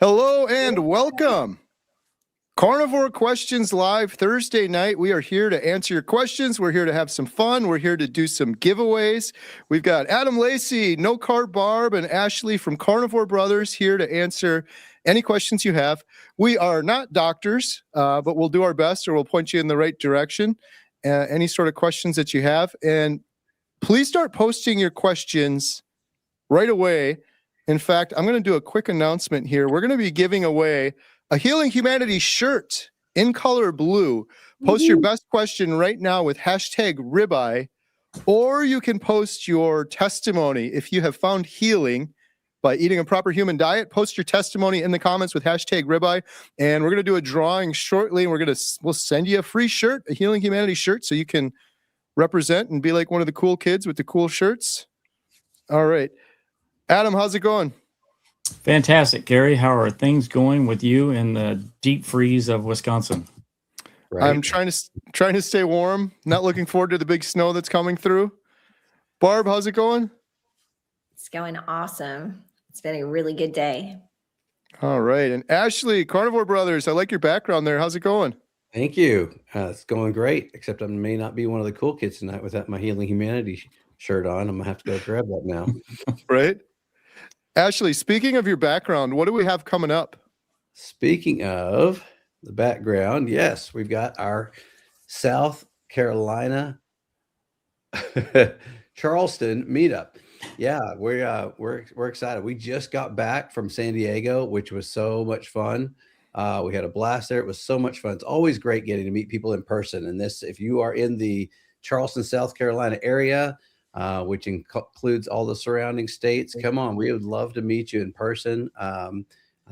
Hello and welcome. Carnivore Questions Live Thursday night. We are here to answer your questions. We're here to have some fun. We're here to do some giveaways. We've got Adam Lacey, No Carb Barb, and Ashley from Carnivore Brothers here to answer any questions you have. We are not doctors, but we'll do our best, or we'll point you in the right direction. Any sort of questions that you have. And please start posting your questions right away. In fact, I'm going to do a quick announcement here. We're going to be giving away a Healing Humanity shirt in color blue. Post your best question right now with hashtag ribeye, or you can post your testimony. If you have found healing by eating a proper human diet, post your testimony in the comments with hashtag ribeye. And we're going to do a drawing shortly. And we'll send you a free shirt, a Healing Humanity shirt, so you can represent and be like one of the cool kids with the cool shirts. All right. Adam, how's it going? Fantastic, Gary. How are things going with you in the deep freeze of Wisconsin? Right. I'm trying to stay warm. Not looking forward to the big snow that's coming through. Barb, how's it going? It's going awesome. It's been a really good day. All right. And Ashley, Carnivore Brothers, I like your background there. How's it going? Thank you. It's going great, except I may not be one of the cool kids tonight without my Healing Humanity shirt on. I'm going to have to go grab that now. Right. Ashley, speaking of your background, what do we have coming up? Speaking of the background, yes, we've got our South Carolina Charleston meetup. Yeah, we're excited. We just got back from San Diego, which was so much fun. We had a blast there. It was so much fun. It's always great getting to meet people in person. And this, if you are in the Charleston, South Carolina area, which includes all the surrounding states, come on, we would love to meet you in person. I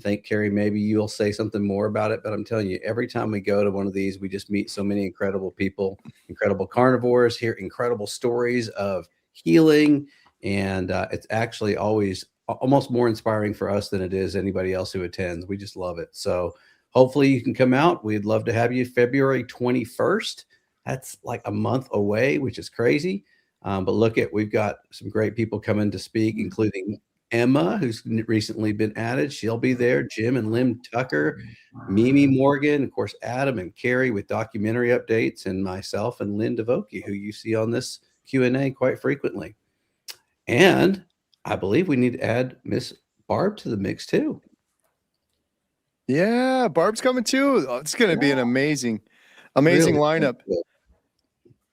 think, Carrie, maybe you'll say something more about it, but I'm telling you, every time we go to one of these, we just meet so many incredible people, incredible carnivores, hear incredible stories of healing. And it's actually always almost more inspiring for us than it is anybody else who attends. We just love it. So hopefully you can come out. We'd love to have you February 21st. That's like a month away, which is crazy. But we've got some great people coming to speak, including Emma, who's recently been added. She'll be there. Jim and Lim Tucker, Mimi Morgan, of course, Adam and Carrie with documentary updates, and myself and Lynn DeVokie, who you see on this Q&A quite frequently. And I believe we need to add Miss Barb to the mix too. Yeah, Barb's coming too. Oh, it's going to be an amazing really lineup. Cool.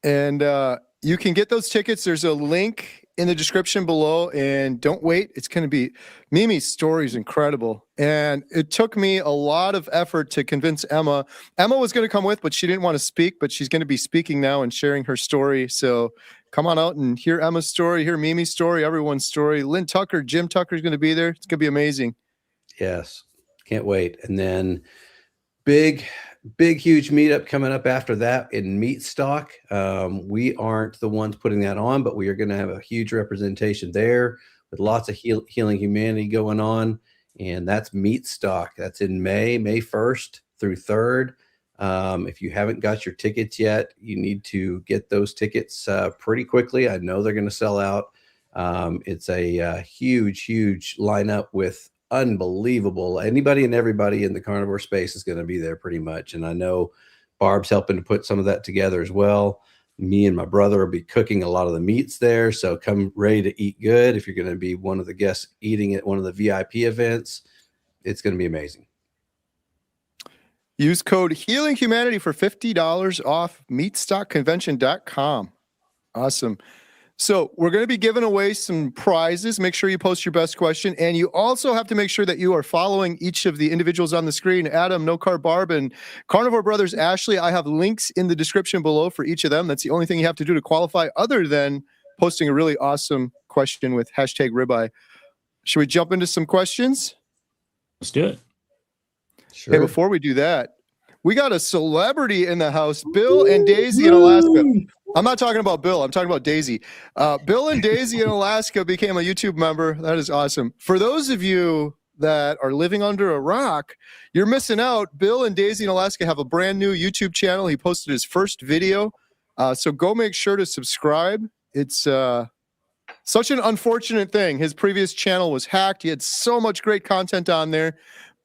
And you can get those tickets. There's a link in the description below, and don't wait. It's going to be, Mimi's story is incredible. And it took me a lot of effort to convince Emma. Emma was going to come with, but she didn't want to speak, but she's going to be speaking now and sharing her story. So come on out and hear Emma's story, hear Mimi's story, everyone's story. Lynn Tucker, Jim Tucker is going to be there. It's going to be amazing. Yes. Can't wait. And then big, huge meetup coming up after that in Meat Stock. We aren't the ones putting that on, but we are going to have a huge representation there with lots of Healing Humanity going on. And that's Meat Stock. That's in May 1st through 3rd. If you haven't got your tickets yet, you need to get those tickets pretty quickly. I know they're going to sell out. It's a huge lineup with unbelievable. Anybody and everybody in the carnivore space is going to be there pretty much. And I know Barb's helping to put some of that together as well. Me and my brother will be cooking a lot of the meats there. So come ready to eat good. If you're going to be one of the guests eating at one of the VIP events, it's going to be amazing. Use code Healing Humanity for $50 off meatstockconvention.com. Awesome. So we're going to be giving away some prizes. Make sure you post your best question. And you also have to make sure that you are following each of the individuals on the screen. Adam, No Carb Barb, and Carnivore Brothers Ashley. I have links in the description below for each of them. That's the only thing you have to do to qualify, other than posting a really awesome question with hashtag ribeye. Should we jump into some questions? Let's do it. Sure. Hey, before we do that, we got a celebrity in the house, Bill and Daisy in Alaska. I'm not talking about Bill. I'm talking about Daisy. Bill and Daisy in Alaska became a YouTube member. That is awesome. For those of you that are living under a rock, you're missing out. Bill and Daisy in Alaska have a brand new YouTube channel. He posted his first video. So go make sure to subscribe. It's such an unfortunate thing. His previous channel was hacked. He had so much great content on there.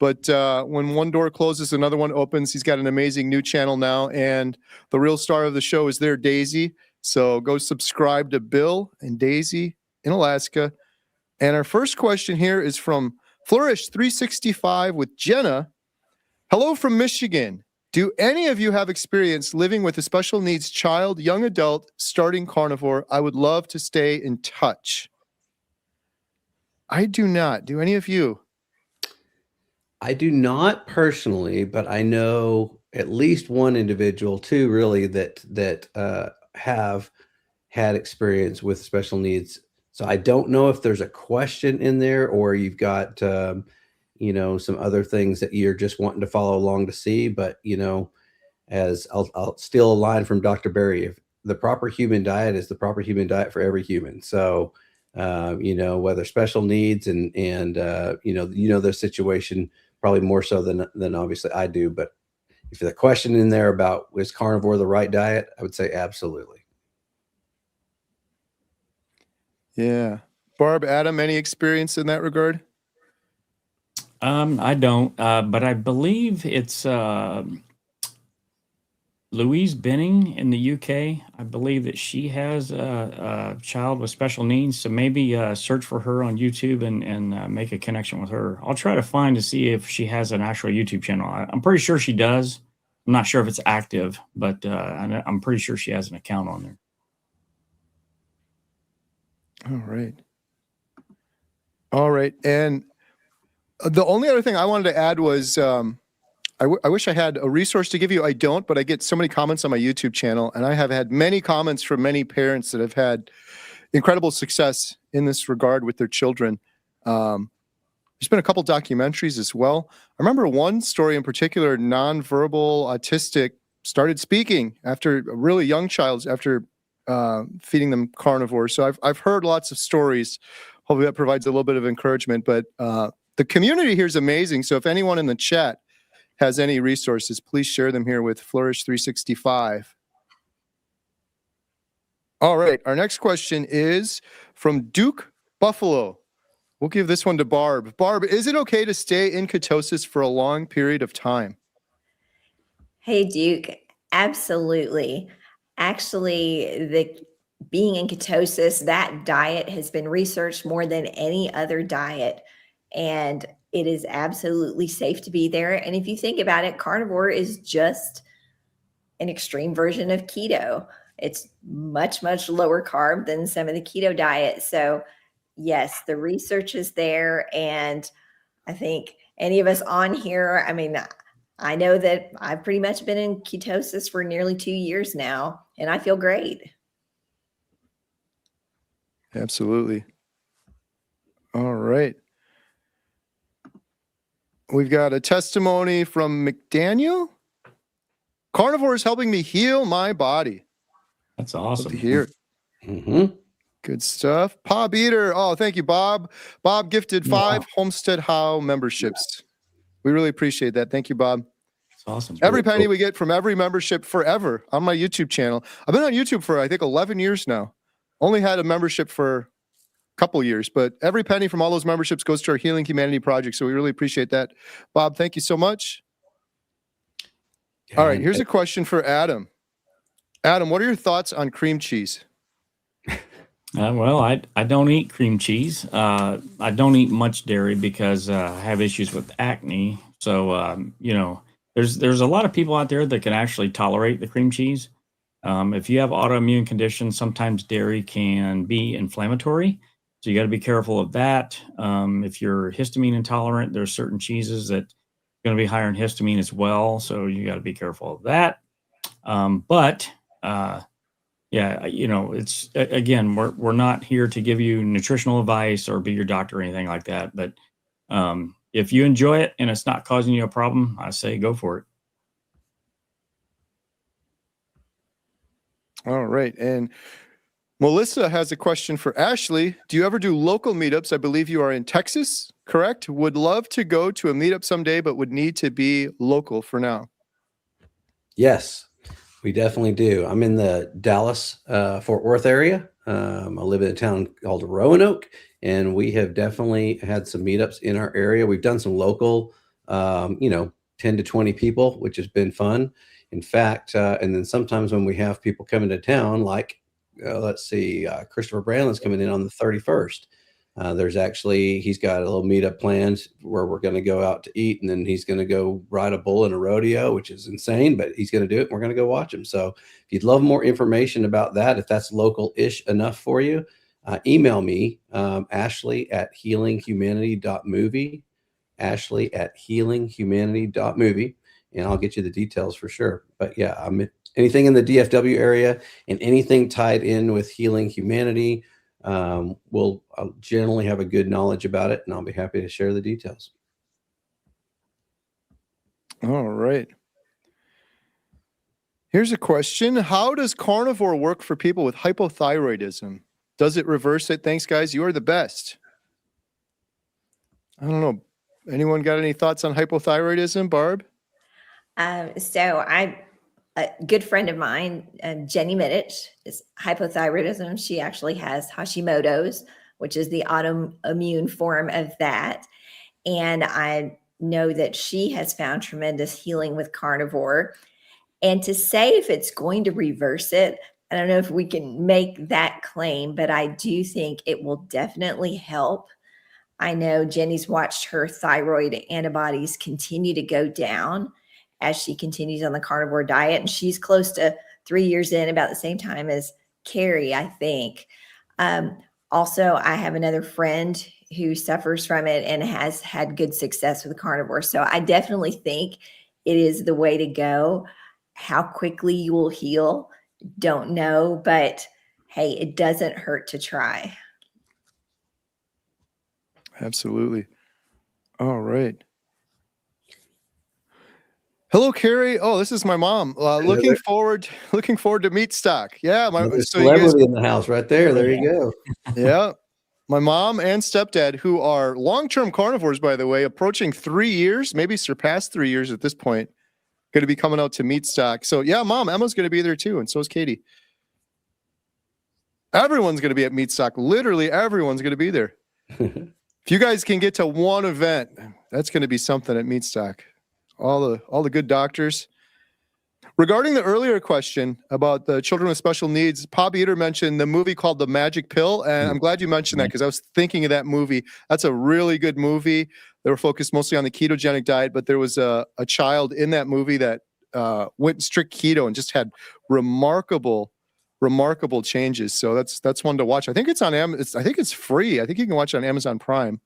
but when one door closes, another one opens. He's got an amazing new channel now, and the real star of the show is there, Daisy. So go subscribe to Bill and Daisy in Alaska. And our first question here is from Flourish 365 with Jenna. Hello from Michigan. Do any of you have experience living with a special needs child, young adult, starting carnivore? I would love to stay in touch. I do not. Do any of you? I do not personally, but I know at least one individual, two really, that have had experience with special needs. So I don't know if there's a question in there, or you've got some other things that you're just wanting to follow along to see. But as I'll steal a line from Dr. Berry, if the proper human diet is the proper human diet for every human. So whether special needs and their situation probably more so than obviously I do. But if the question in there about is carnivore the right diet, I would say absolutely. Yeah. Barb, Adam, any experience in that regard? I don't, but I believe it's Louise Benning in the UK. I believe that she has a child with special needs. So maybe search for her on YouTube and make a connection with her. I'll try to find to see if she has an actual YouTube channel. I'm pretty sure she does. I'm not sure if it's active, but I'm pretty sure she has an account on there. All right. And the only other thing I wanted to add was I wish I had a resource to give you. I don't, but I get so many comments on my YouTube channel, and I have had many comments from many parents that have had incredible success in this regard with their children. There's been a couple documentaries as well. I remember one story in particular, nonverbal autistic started speaking after a really young child, after feeding them carnivore. So I've heard lots of stories. Hopefully that provides a little bit of encouragement, but the community here is amazing. So if anyone in the chat has any resources, please share them here with Flourish 365. All right. Our next question is from Duke Buffalo. We'll give this one to Barb. Barb, is it okay to stay in ketosis for a long period of time? Hey, Duke, absolutely. Actually, being in ketosis, that diet has been researched more than any other diet, and it is absolutely safe to be there. And if you think about it, carnivore is just an extreme version of keto. It's much, much lower carb than some of the keto diets. So yes, the research is there. And I think any of us on here, I mean, I know that I've pretty much been in ketosis for nearly 2 years now, and I feel great. Absolutely. All right. We've got a testimony from McDaniel. Carnivore is helping me heal my body. That's Love awesome. to hear. Mm-hmm. Good stuff. Bob Eater. Oh, thank you, Bob. Bob gifted 5 Homestead How memberships. We really appreciate that. Thank you, Bob. That's awesome. Every penny we get from every membership forever on my YouTube channel. I've been on YouTube for, I think, 11 years now. Only had a membership for a couple years, but every penny from all those memberships goes to our Healing Humanity project. So we really appreciate that. Bob, thank you so much. All right, here's a question for Adam. Adam, what are your thoughts on cream cheese? Well, I don't eat cream cheese. I don't eat much dairy because I have issues with acne. So, there's a lot of people out there that can actually tolerate the cream cheese. If you have autoimmune conditions, sometimes dairy can be inflammatory. So you got to be careful of that. If you're histamine intolerant, there's certain cheeses that are going to be higher in histamine as well. So you got to be careful of that. Yeah, it's again, we're not here to give you nutritional advice or be your doctor or anything like that. But if you enjoy it and it's not causing you a problem, I say go for it. All right. And Melissa has a question for Ashley. Do you ever do local meetups? I believe you are in Texas, correct? Would love to go to a meetup someday, but would need to be local for now. Yes, we definitely do. I'm in the Dallas, Fort Worth area. I live in a town called Roanoke, and we have definitely had some meetups in our area. We've done some local 10 to 20 people, which has been fun. In fact, and then sometimes when we have people coming to town, like let's see, Christopher Brandlin's coming in on the 31st. He's got a little meetup planned where we're going to go out to eat, and then he's going to go ride a bull in a rodeo, which is insane, but he's going to do it. And we're going to go watch him. So if you'd love more information about that, if that's local-ish enough for you, email me, Ashley@healinghumanity.movie, Ashley@healinghumanity.movie, and I'll get you the details for sure. But yeah, anything in the DFW area and anything tied in with Healing Humanity, I'll generally have a good knowledge about it, and I'll be happy to share the details. All right. Here's a question. How does carnivore work for people with hypothyroidism? Does it reverse it? Thanks, guys. You are the best. I don't know. Anyone got any thoughts on hypothyroidism, Barb? A good friend of mine, Jenny Middich, is hypothyroidism. She actually has Hashimoto's, which is the autoimmune form of that. And I know that she has found tremendous healing with carnivore. And to say if it's going to reverse it, I don't know if we can make that claim, but I do think it will definitely help. I know Jenny's watched her thyroid antibodies continue to go down as she continues on the carnivore diet. And she's close to 3 years in, about the same time as Carrie, I think. Also, I have another friend who suffers from it and has had good success with the carnivore. So I definitely think it is the way to go. How quickly you will heal, don't know, but hey, it doesn't hurt to try. Absolutely. All right. Hello, Carrie. Oh, this is my mom. Looking forward to meat stock. Yeah, celebrity in the house right there. There you go. Yeah, my mom and stepdad, who are long-term carnivores, by the way, approaching 3 years, maybe surpassed 3 years at this point, going to be coming out to meat stock. So yeah, Mom, Emma's going to be there too, and so is Katie. Everyone's going to be at meat stock. Literally, everyone's going to be there. If you guys can get to one event, that's going to be something at meat stock. All the good doctors. Regarding the earlier question about the children with special needs, Pop Eater mentioned the movie called The Magic Pill, and I'm glad you mentioned that because I was thinking of that movie. That's a really good movie. They were focused mostly on the ketogenic diet, but there was a child in that movie that went strict keto and just had remarkable changes. So that's one to watch. I think it's on I think it's free. I think you can watch it on Amazon Prime.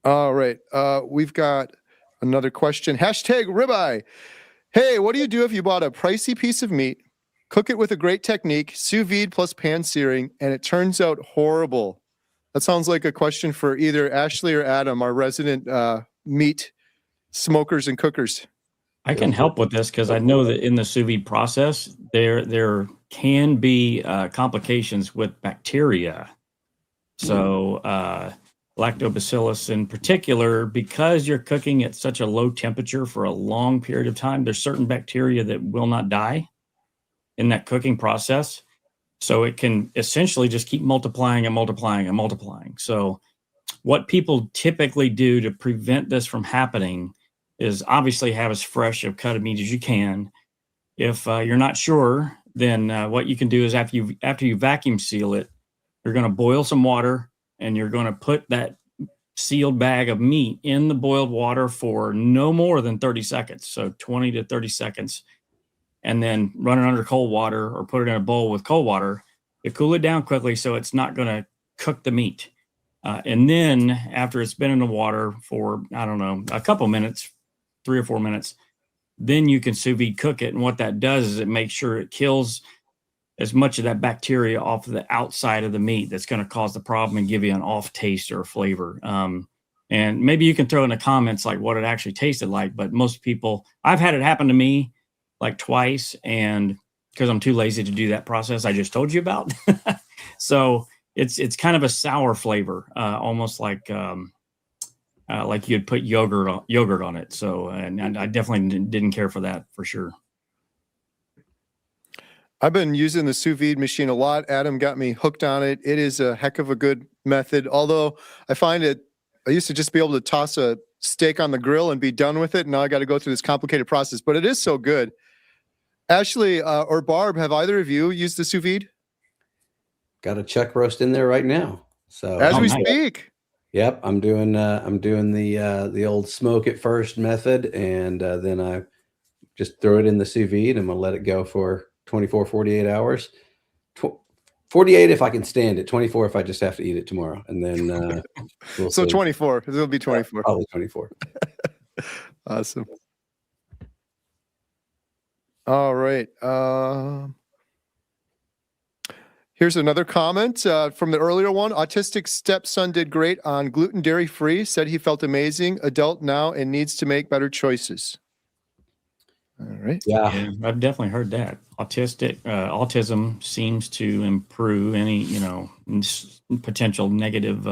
All right. We've got another question. Hashtag ribeye. Hey, what do you do if you bought a pricey piece of meat, cook it with a great technique, sous vide plus pan searing, and it turns out horrible? That sounds like a question for either Ashley or Adam, our resident meat smokers and cookers. I can help with this because I know that in the sous vide process, there can be complications with bacteria. So lactobacillus in particular, because you're cooking at such a low temperature for a long period of time, there's certain bacteria that will not die in that cooking process. So it can essentially just keep multiplying and multiplying and multiplying. So what people typically do to prevent this from happening is obviously have as fresh of cut of meat as you can. If you're not sure, then what you can do is after you vacuum seal it, you're going to boil some water and you're going to put that sealed bag of meat in the boiled water for no more than 30 seconds. So 20 to 30 seconds. And then run it under cold water or put it in a bowl with cold water to cool it down quickly so it's not going to cook the meat. And then after it's been in the water for, I don't know, a couple minutes, 3 or 4 minutes, then you can sous vide cook it. And what that does is it makes sure it kills as much of that bacteria off of the outside of the meat that's going to cause the problem and give you an off taste or flavor. And maybe you can throw in the comments like what it actually tasted like. But most people, I've had it happen to me like twice, and because I'm too lazy to do that process I just told you about. So it's kind of a sour flavor, almost like you'd put yogurt on it. So, and I definitely didn't care for that for sure. I've been using the sous vide machine a lot. Adam got me hooked on it. It is a heck of a good method. Although I find it I used to just be able to toss a steak on the grill and be done with it. And now I got to go through this complicated process, but it is so good. Ashley or Barb, have either of you used the sous vide? Got a chuck roast in there right now. So As we nice. speak. yep, I'm doing the old smoke it first method, and then I just throw it in the sous vide. I'm gonna let it go for 24, 48 hours. 48 if I can stand it. 24 if I just have to eat it tomorrow, and then we'll So see. 24. It'll be 24. Probably 24. Awesome. All right. Here's another comment from the earlier one. Autistic stepson did great on gluten dairy free. Said he felt amazing. Adult now and needs to make better choices. All right. Yeah. Yeah, I've definitely heard that. Autism seems to improve any, potential negative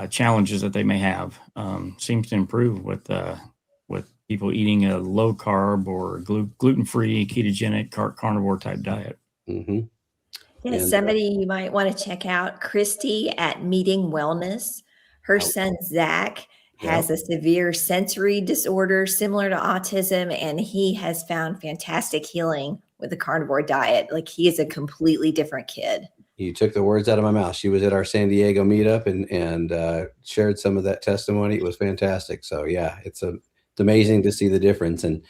challenges that they may have. Seems to improve with people eating a low carb or gluten-free, ketogenic, carnivore type diet. Mm-hmm. Yeah, And, somebody you might want to check out, Christy at Meeting Wellness. Her son, Zach, has a severe sensory disorder similar to autism, and he has found fantastic healing with the carnivore diet. Like, he is a completely different kid. You took the words out of my mouth. She was at our San Diego meetup and shared some of that testimony. It was fantastic. So yeah, it's amazing to see the difference. And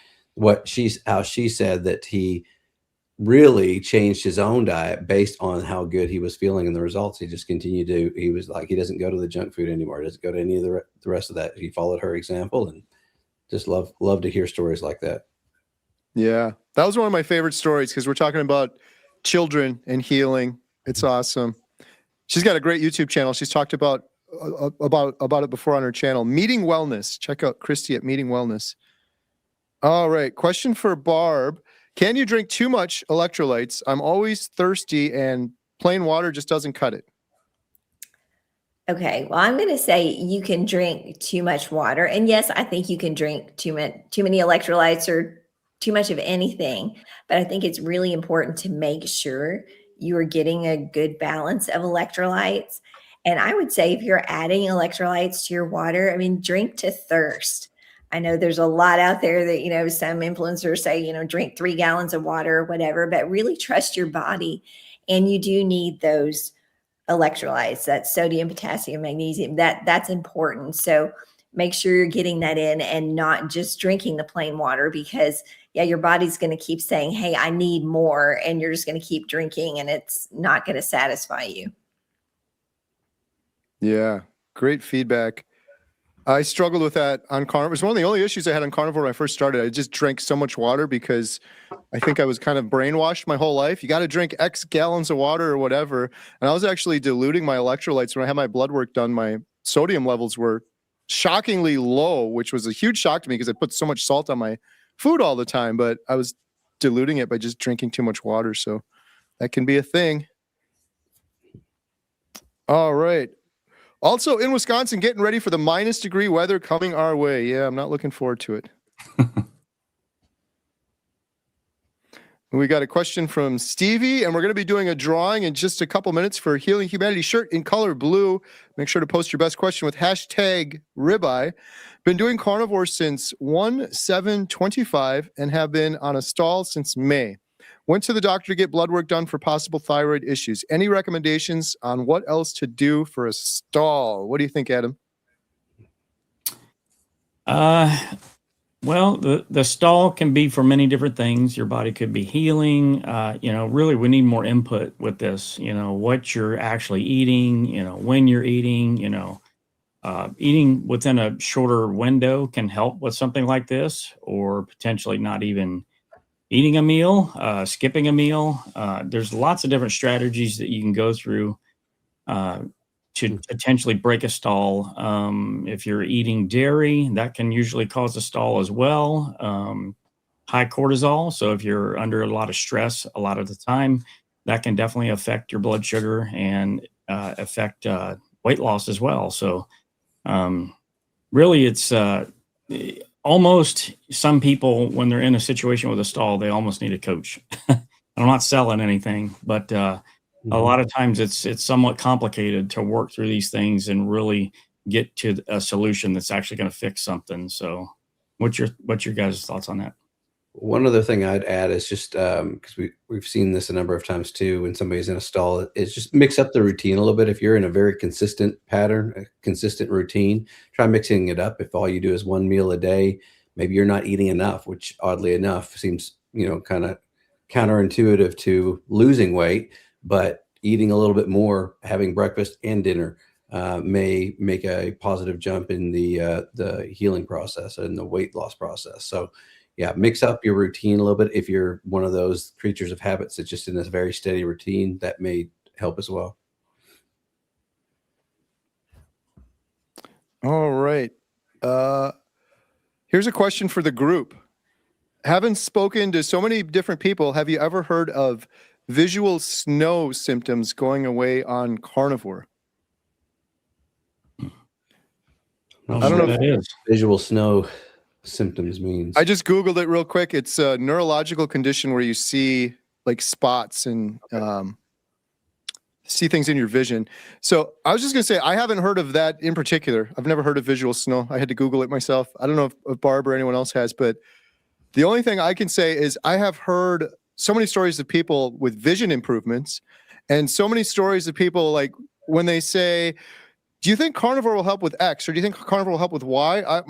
how she said that he really changed his own diet based on how good he was feeling and the results. He just continued to, he was like, he doesn't go to the junk food anymore. He doesn't go to any of the rest of that. He followed her example, and just love to hear stories like that. Yeah. That was one of my favorite stories because we're talking about children and healing. It's awesome. She's got a great YouTube channel. She's talked about it before on her channel. Meeting Wellness. Check out Christy at Meeting Wellness. All right. Question for Barb. Can you drink too much electrolytes? I'm always thirsty and plain water just doesn't cut it. Okay, well, I'm going to say you can drink too much water. And yes, I think you can drink too many electrolytes or too much of anything. But I think it's really important to make sure you are getting a good balance of electrolytes. And I would say if you're adding electrolytes to your water, I mean, drink to thirst. I know there's a lot out there that, some influencers say, drink 3 gallons of water or whatever, but really trust your body. And you do need those electrolytes, that sodium, potassium, magnesium, that's important. So make sure you're getting that in and not just drinking the plain water, because your body's going to keep saying, hey, I need more. And you're just going to keep drinking and it's not going to satisfy you. Yeah. Great feedback. I struggled with that on carnivore. It was one of the only issues I had on carnivore when I first started. I just drank so much water because I think I was kind of brainwashed my whole life. You got to drink X gallons of water or whatever. And I was actually diluting my electrolytes. When I had my blood work done, my sodium levels were shockingly low, which was a huge shock to me because I put so much salt on my food all the time. But I was diluting it by just drinking too much water. So that can be a thing. All right. Also in Wisconsin, getting ready for the -degree weather coming our way. Yeah, I'm not looking forward to it. We got a question from Stevie, and we're going to be doing a drawing in just a couple minutes for Healing Humanity shirt in color blue. Make sure to post your best question with #ribeye. Been doing carnivore since 1/7/25 and have been on a stall since May. Went to the doctor to get blood work done for possible thyroid issues. Any recommendations on what else to do for a stall? What do you think, Adam? Well, the stall can be for many different things. Your body could be healing. Really, we need more input with this. What you're actually eating. When you're eating. Eating within a shorter window can help with something like this, or potentially not even eating a meal, skipping a meal. There's lots of different strategies that you can go through to potentially break a stall. If you're eating dairy, that can usually cause a stall as well. High cortisol. So if you're under a lot of stress a lot of the time, that can definitely affect your blood sugar and affect weight loss as well. So really, it's almost some people, when they're in a situation with a stall, they almost need a coach. I'm not selling anything, but a lot of times it's somewhat complicated to work through these things and really get to a solution that's actually going to fix something. So what's your guys' thoughts on that? One other thing I'd add is just because we've seen this a number of times too, when somebody's in a stall, is just mix up the routine a little bit. If you're in a very consistent pattern, a consistent routine, try mixing it up. If all you do is one meal a day, maybe you're not eating enough, which oddly enough seems, kind of counterintuitive to losing weight, but eating a little bit more, having breakfast and dinner may make a positive jump in the healing process and the weight loss process. So yeah, mix up your routine a little bit. If you're one of those creatures of habits that's just in this very steady routine, that may help as well. All right. Here's a question for the group. Having spoken to so many different people, have you ever heard of visual snow symptoms going away on carnivore? I don't know what that is. Visual snow symptoms means. I just Googled it real quick. It's a neurological condition where you see like spots and see things in your vision. So I was just going to say, I haven't heard of that in particular. I've never heard of visual snow. I had to Google it myself. I don't know if Barb or anyone else has, but the only thing I can say is I have heard so many stories of people with vision improvements and so many stories of people like when they say, do you think carnivore will help with X or do you think carnivore will help with Y?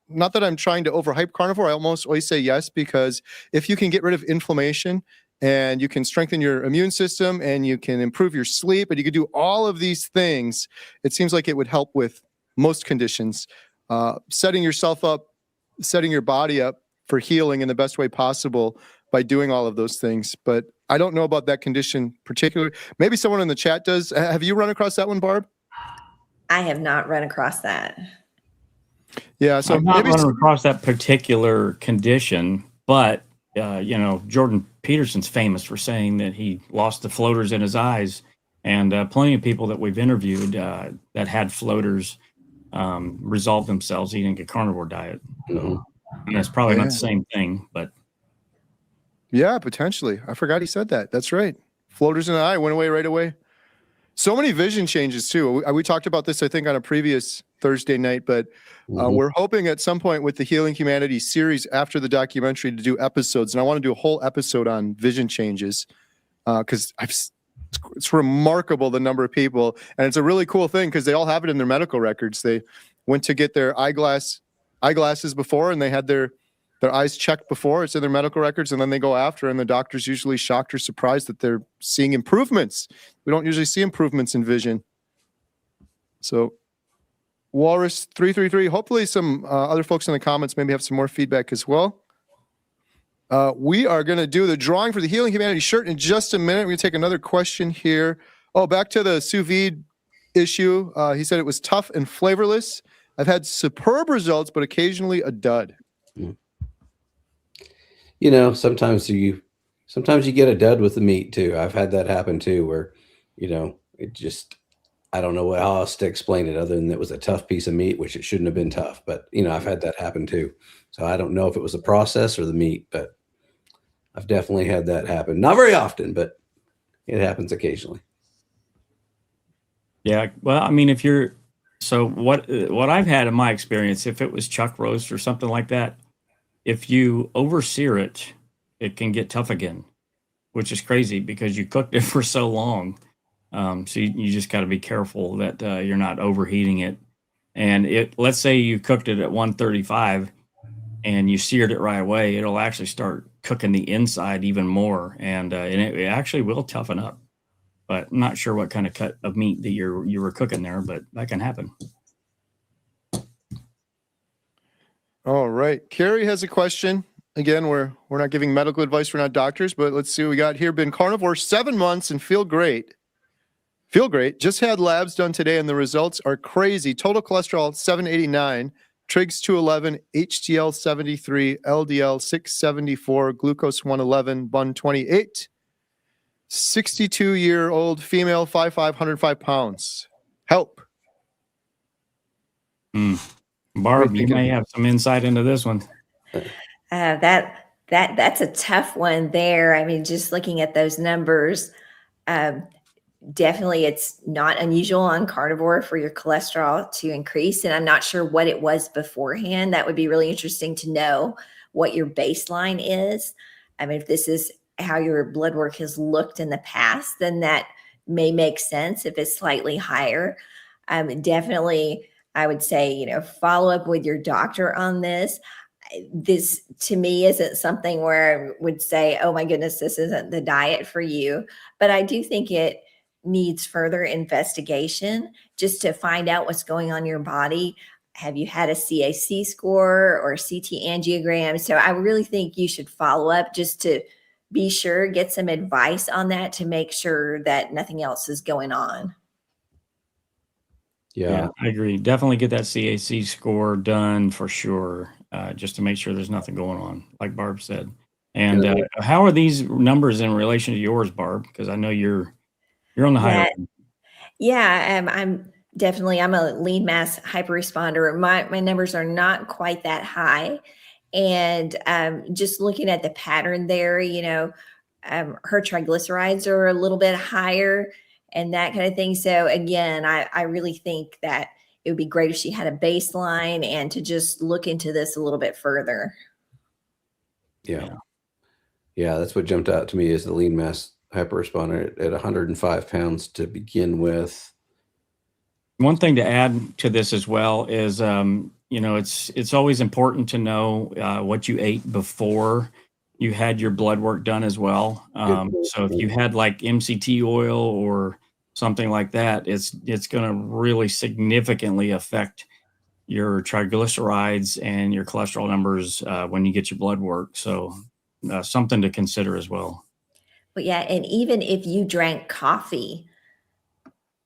Not that I'm trying to overhype carnivore. I almost always say yes, because if you can get rid of inflammation and you can strengthen your immune system and you can improve your sleep and you can do all of these things, it seems like it would help with most conditions. Setting yourself up, setting your body up for healing in the best way possible by doing all of those things. But I don't know about that condition particularly. Maybe someone in the chat does. Have you run across that one, Barb? I have not run across that. Yeah, so I've not maybe run across that particular condition, but Jordan Peterson's famous for saying that he lost the floaters in his eyes, and plenty of people that we've interviewed that had floaters resolved themselves eating a carnivore diet. So, and that's probably not the same thing, but yeah, potentially. I forgot he said that. That's right. Floaters in the eye went away right away. So many vision changes too. We talked about this, I think, on a previous Thursday night, but we're hoping at some point with the Healing Humanity series after the documentary to do episodes. And I want to do a whole episode on vision changes because it's remarkable the number of people. And it's a really cool thing because they all have it in their medical records. They went to get their eyeglasses before and they had their eyes checked before. It's in their medical records, and then they go after, and the doctor's usually shocked or surprised that they're seeing improvements. We don't usually see improvements in vision. So Walrus 333, hopefully some other folks in the comments maybe have some more feedback as well. We are going to do the drawing for the Healing Humanity shirt in just a minute. We're going to take another question here. Oh, back to the sous vide issue. He said it was tough and flavorless. I've had superb results, but occasionally a dud. Sometimes you get a dud with the meat too. I've had that happen too, where, it just, I don't know how else to explain it other than it was a tough piece of meat, which it shouldn't have been tough, but I've had that happen too. So I don't know if it was the process or the meat, but I've definitely had that happen. Not very often, but it happens occasionally. yeah. Well, I mean, what I've had in my experience, if it was chuck roast or something like that, if you oversear it, it can get tough again, which is crazy because you cooked it for so long. So you just got to be careful that you're not overheating it. And let's say you cooked it at 135 and you seared it right away, it'll actually start cooking the inside even more, and it actually will toughen up. But I'm not sure what kind of cut of meat that you were cooking there, but that can happen. All right. Carrie has a question. Again, we're not giving medical advice. We're not doctors, but let's see what we got here. Been carnivore 7 months and feel great. Feel great. Just had labs done today and the results are crazy. Total cholesterol 789, trigs 211, HDL 73, LDL 674, glucose 111, bun 28. 62-year-old female, 5'5", 105 pounds. Help. Barb, you may have some insight into this one. That's a tough one there. I mean, just looking at those numbers, definitely it's not unusual on carnivore for your cholesterol to increase. And I'm not sure what it was beforehand. That would be really interesting to know what your baseline is. I mean, if this is how your blood work has looked in the past, then that may make sense if it's slightly higher. Definitely, I would say, follow up with your doctor on this. This to me isn't something where I would say, oh my goodness, this isn't the diet for you. But I do think it needs further investigation just to find out what's going on in your body. Have you had a CAC score or CT angiogram? So I really think you should follow up just to be sure, get some advice on that to make sure that nothing else is going on. Yeah. I agree. Definitely get that CAC score done for sure, just to make sure there's nothing going on, like Barb said. And how are these numbers in relation to yours, Barb? Because I know you're on the higher end. Yeah, I'm a lean mass hyperresponder. My numbers are not quite that high. And just looking at the pattern there, her triglycerides are a little bit higher and that kind of thing. So again, I really think that it would be great if she had a baseline and to just look into this a little bit further. Yeah. That's what jumped out to me is the lean mass hyperresponder at 105 pounds to begin with. One thing to add to this as well is, it's always important to know what you ate before you had your blood work done as well. So if you had like MCT oil or something like that, it's going to really significantly affect your triglycerides and your cholesterol numbers when you get your blood work. So something to consider as well. But yeah, and even if you drank coffee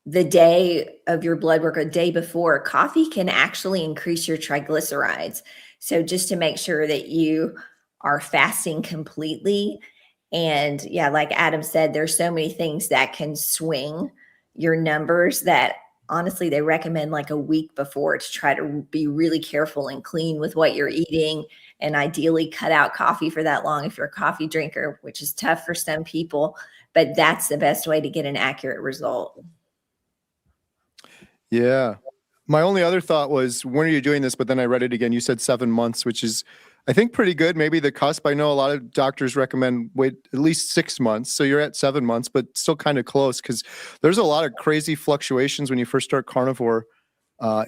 the day of your blood work, a day before, coffee can actually increase your triglycerides. So just to make sure that you are fasting completely. And yeah, like Adam said, there's so many things that can swing your numbers that honestly, they recommend like a week before to try to be really careful and clean with what you're eating, and ideally cut out coffee for that long if you're a coffee drinker, which is tough for some people, but that's the best way to get an accurate result. Yeah. My only other thought was, when are you doing this? But then I read it again. You said 7 months, which is, I think, pretty good. Maybe the cusp. I know a lot of doctors recommend wait at least 6 months. So you're at 7 months, but still kind of close, because there's a lot of crazy fluctuations when you first start carnivore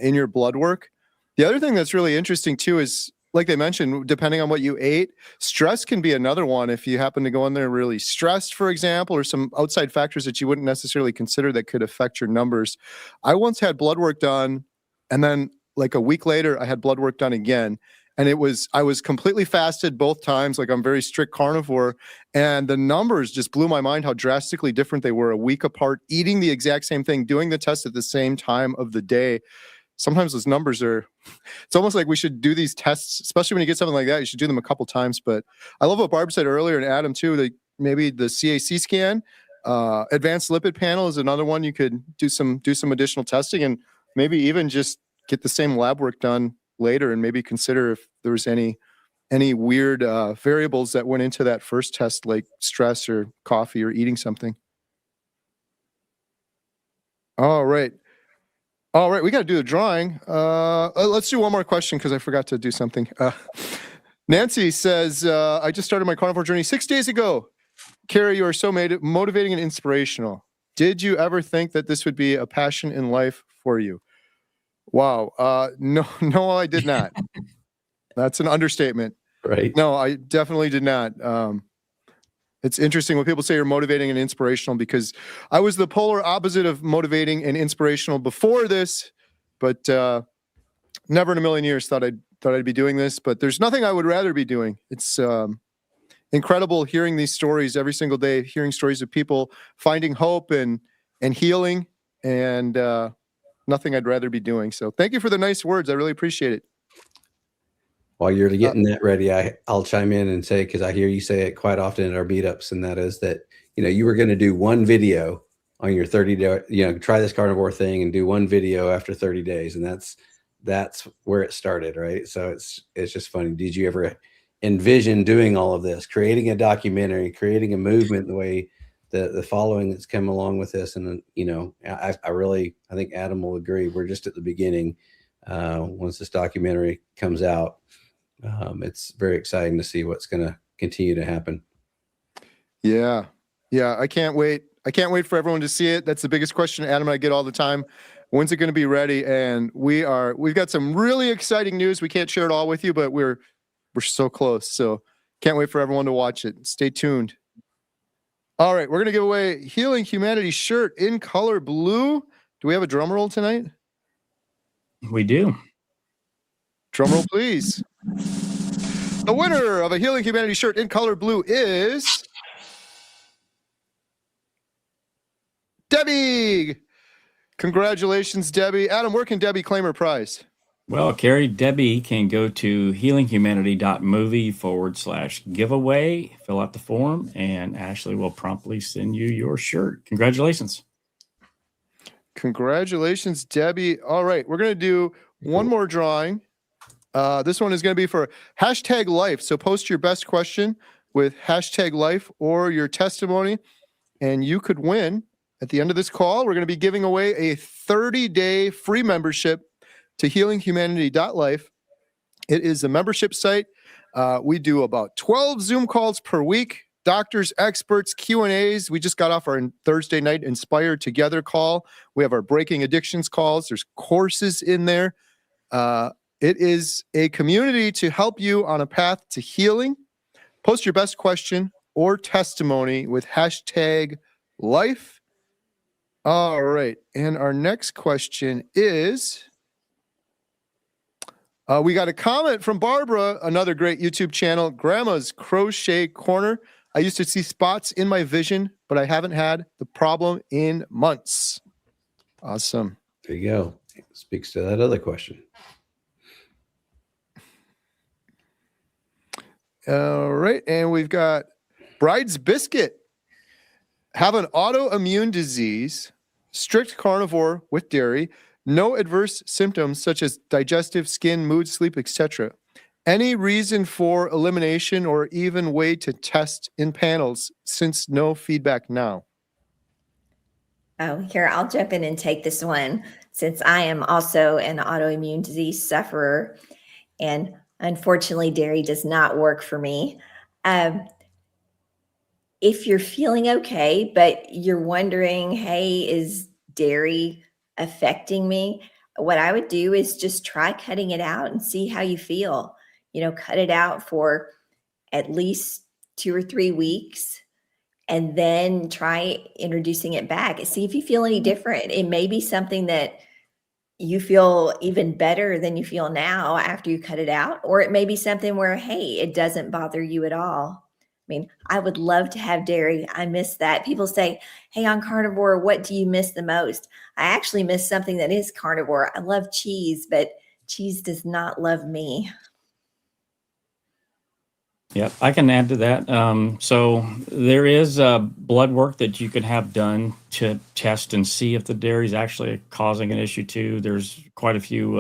in your blood work. The other thing that's really interesting too is, like they mentioned, depending on what you ate, stress can be another one. If you happen to go in there really stressed, for example, or some outside factors that you wouldn't necessarily consider that could affect your numbers. I once had blood work done, and then like a week later, I had blood work done again. And I was completely fasted both times. Like, I'm very strict carnivore. And the numbers just blew my mind how drastically different they were a week apart, eating the exact same thing, doing the test at the same time of the day. Sometimes those numbers it's almost like we should do these tests, especially when you get something like that, you should do them a couple times. But I love what Barb said earlier, and Adam too, that maybe the CAC scan, advanced lipid panel is another one. You could do some additional testing, and maybe even just get the same lab work done later, and maybe consider if there was any weird variables that went into that first test, like stress or coffee or eating something. All right. We got to do the drawing. Let's do one more question because I forgot to do something. Nancy says, I just started my carnivore journey 6 days ago. Carrie, you are so motivating and inspirational. Did you ever think that this would be a passion in life for you? Wow. No, I did not. That's an understatement. Right. No, I definitely did not. It's interesting when people say you're motivating and inspirational, because I was the polar opposite of motivating and inspirational before this, but never in a million years thought I'd be doing this. But there's nothing I would rather be doing. It's incredible hearing these stories every single day, hearing stories of people finding hope and healing, and nothing I'd rather be doing. So thank you for the nice words. I really appreciate it. While you're getting that ready, I'll chime in and say, because I hear you say it quite often in our meetups, and that is that, you were going to do one video on your 30-day, try this carnivore thing and do one video after 30 days. And that's where it started, right? So it's just funny. Did you ever envision doing all of this, creating a documentary, creating a movement the way the following that's come along with this. And, you know, I think Adam will agree. We're just at the beginning. Once this documentary comes out, it's very exciting to see what's going to continue to happen. Yeah. I can't wait. I can't wait for everyone to see it. That's the biggest question Adam and I get all the time. When's it going to be ready? And we've got some really exciting news. We can't share it all with you, but we're so close. So can't wait for everyone to watch it. Stay tuned. All right, we're going to give away Healing Humanity shirt in color blue. Do we have a drum roll tonight? We do. Drum roll, please. The winner of a Healing Humanity shirt in color blue is Debbie. Congratulations, Debbie. Adam, where can Debbie claim her prize? Well, Carrie, Debbie can go to healinghumanity.movie/giveaway, fill out the form, and Ashley will promptly send you your shirt. Congratulations. Congratulations, Debbie. All right, we're going to do one more drawing. This one is going to be for #life. So post your best question with #life or your testimony, and you could win. At the end of this call, we're going to be giving away a 30-day free membership to healinghumanity.life. It is a membership site. We do about 12 Zoom calls per week, doctors, experts, Q&As. We just got off our Thursday night Inspired Together call. We have our Breaking Addictions calls. There's courses in there. It is a community to help you on a path to healing. Post your best question or testimony with #life. All right. And our next question is, we got a comment from Barbara, another great YouTube channel, Grandma's Crochet Corner. I used to see spots in my vision, but I haven't had the problem in months. Awesome. There you go. Speaks to that other question. All right. And we've got Bride's Biscuit. Have an autoimmune disease, strict carnivore with dairy, no adverse symptoms such as digestive, skin, mood, sleep, etc. Any reason for elimination or even way to test in panels since no feedback now? Oh, here, I'll jump in and take this one since I am also an autoimmune disease sufferer. And unfortunately, dairy does not work for me. If you're feeling okay, but you're wondering, hey, is dairy affecting me? What I would do is just try cutting it out and see how you feel. You know, cut it out for at least 2 or 3 weeks and then try introducing it back. See if you feel any different. It may be something that you feel even better than you feel now after you cut it out, or it may be something where, hey, it doesn't bother you at all. I mean, I would love to have dairy. I miss that. People say, hey, on carnivore, what do you miss the most? I actually miss something that is carnivore. I love cheese, but cheese does not love me. Yep, I can add to that. So there is blood work that you can have done to test and see if the dairy is actually causing an issue too. There's quite a few